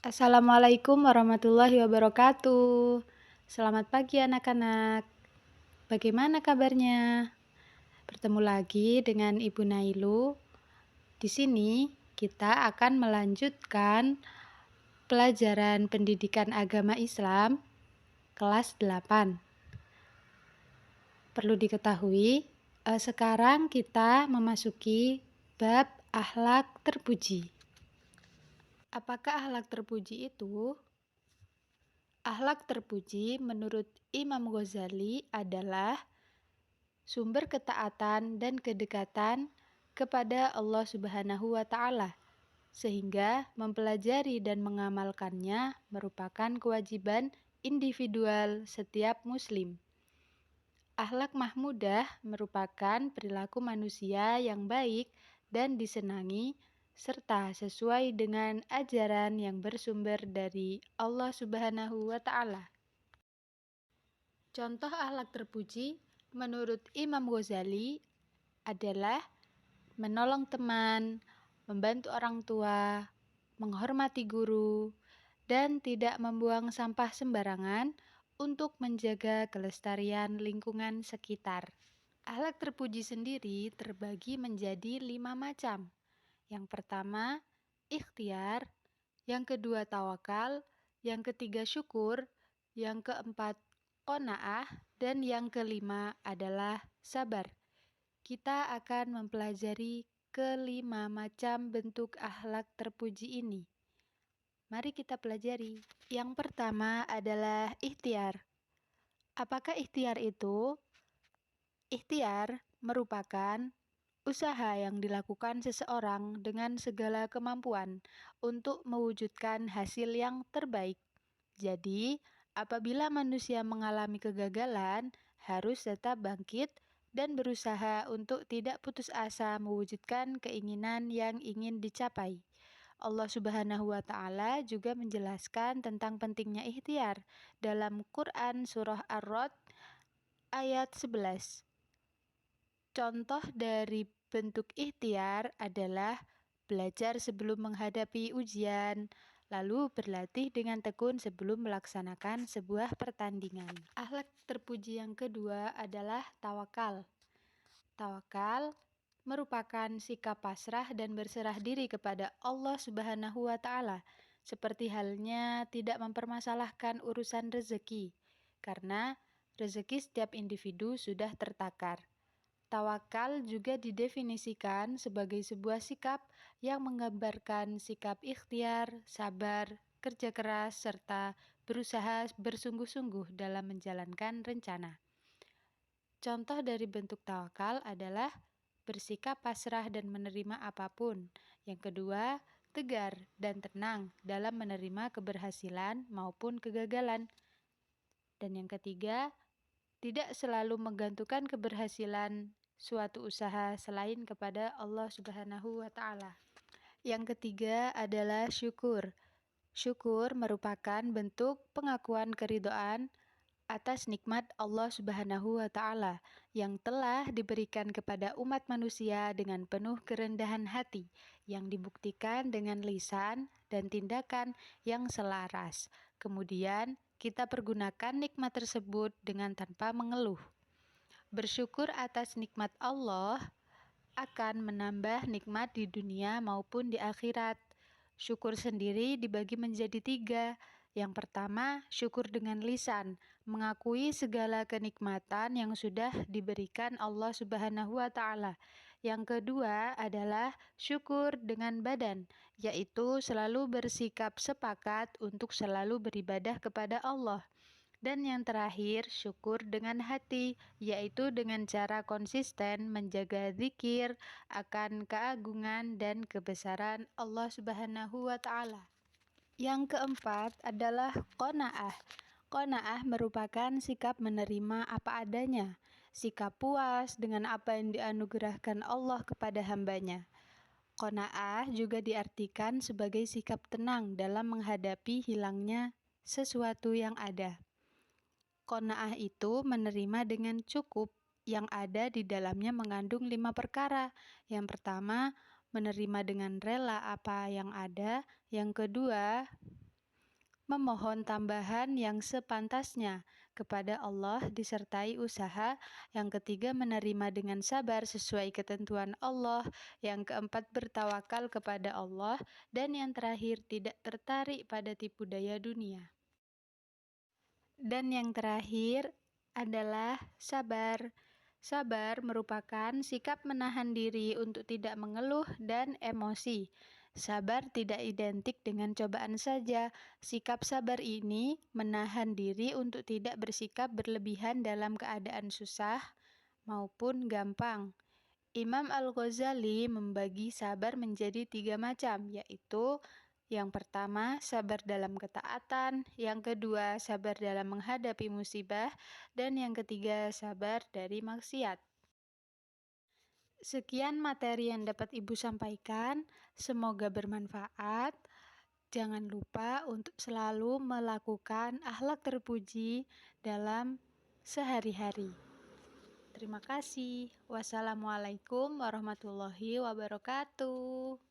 Assalamualaikum warahmatullahi wabarakatuh. Selamat pagi anak-anak. Bagaimana kabarnya? Bertemu lagi dengan Ibu Nailu. Di sini kita akan melanjutkan pelajaran pendidikan agama Islam kelas 8. Perlu diketahui, sekarang kita memasuki bab akhlak terpuji. Apakah akhlak terpuji itu? Akhlak terpuji menurut Imam Ghazali adalah sumber ketaatan dan kedekatan kepada Allah Subhanahu wa Ta'ala, sehingga mempelajari dan mengamalkannya merupakan kewajiban individual setiap Muslim. Akhlak mahmudah merupakan perilaku manusia yang baik dan disenangi serta sesuai dengan ajaran yang bersumber dari Allah Subhanahu wa Ta'ala. Contoh akhlak terpuji menurut Imam Ghazali adalah menolong teman, membantu orang tua, menghormati guru, dan tidak membuang sampah sembarangan untuk menjaga kelestarian lingkungan sekitar. Akhlak terpuji sendiri terbagi menjadi 5 macam. Yang pertama, ikhtiar. Yang kedua, tawakal. Yang ketiga, syukur. Yang keempat, qanaah. Dan yang kelima adalah sabar. Kita akan mempelajari kelima macam bentuk akhlak terpuji ini. Mari kita pelajari. Yang pertama adalah ikhtiar. Apakah ikhtiar itu? Ikhtiar merupakan usaha yang dilakukan seseorang dengan segala kemampuan untuk mewujudkan hasil yang terbaik. Jadi, apabila manusia mengalami kegagalan, harus tetap bangkit dan berusaha untuk tidak putus asa mewujudkan keinginan yang ingin dicapai. Allah Subhanahu wa Ta'ala juga menjelaskan tentang pentingnya ikhtiar dalam Quran Surah Ar-Rod ayat 11. Contoh dari bentuk ikhtiar adalah belajar sebelum menghadapi ujian, lalu berlatih dengan tekun sebelum melaksanakan sebuah pertandingan. Akhlak terpuji yang kedua adalah tawakal. Tawakal merupakan sikap pasrah dan berserah diri kepada Allah Subhanahu wa Ta'ala, seperti halnya tidak mempermasalahkan urusan rezeki, karena rezeki setiap individu sudah tertakar. Tawakal juga didefinisikan sebagai sebuah sikap yang menggambarkan sikap ikhtiar, sabar, kerja keras, serta berusaha bersungguh-sungguh dalam menjalankan rencana. Contoh dari bentuk tawakal adalah bersikap pasrah dan menerima apapun. Yang kedua, tegar dan tenang dalam menerima keberhasilan maupun kegagalan. Dan yang ketiga, tidak selalu menggantungkan keberhasilan suatu usaha selain kepada Allah Subhanahu wa Ta'ala. Yang ketiga adalah syukur. Syukur merupakan bentuk pengakuan keridhaan atas nikmat Allah Subhanahu wa Ta'ala yang telah diberikan kepada umat manusia dengan penuh kerendahan hati yang dibuktikan dengan lisan dan tindakan yang selaras. Kemudian kita pergunakan nikmat tersebut dengan tanpa mengeluh. Bersyukur atas nikmat Allah akan menambah nikmat di dunia maupun di akhirat. Syukur sendiri dibagi menjadi 3. Yang pertama, syukur dengan lisan, mengakui segala kenikmatan yang sudah diberikan Allah Subhanahu wa Ta'ala. Yang kedua adalah syukur dengan badan, yaitu selalu bersikap sepakat untuk selalu beribadah kepada Allah. Dan yang terakhir, syukur dengan hati, yaitu dengan cara konsisten menjaga zikir akan keagungan dan kebesaran Allah Subhanahu wa Ta'ala. Yang keempat adalah qanaah. Qanaah merupakan sikap menerima apa adanya, sikap puas dengan apa yang dianugerahkan Allah kepada hambanya. Qanaah juga diartikan sebagai sikap tenang dalam menghadapi hilangnya sesuatu yang ada. Qanaah itu menerima dengan cukup, yang ada di dalamnya mengandung 5 perkara. Yang pertama, menerima dengan rela apa yang ada. Yang kedua, memohon tambahan yang sepantasnya kepada Allah disertai usaha. Yang ketiga, menerima dengan sabar sesuai ketentuan Allah. Yang keempat, bertawakal kepada Allah. Dan yang terakhir, tidak tertarik pada tipu daya dunia. Dan yang terakhir adalah sabar. Sabar merupakan sikap menahan diri untuk tidak mengeluh dan emosi. Sabar tidak identik dengan cobaan saja. Sikap sabar ini menahan diri untuk tidak bersikap berlebihan dalam keadaan susah maupun gampang. Imam Al-Ghazali membagi sabar menjadi 3 macam, yaitu yang pertama, sabar dalam ketaatan, yang kedua, sabar dalam menghadapi musibah, dan yang ketiga, sabar dari maksiat. Sekian materi yang dapat Ibu sampaikan, semoga bermanfaat. Jangan lupa untuk selalu melakukan akhlak terpuji dalam sehari-hari. Terima kasih. Wassalamualaikum warahmatullahi wabarakatuh.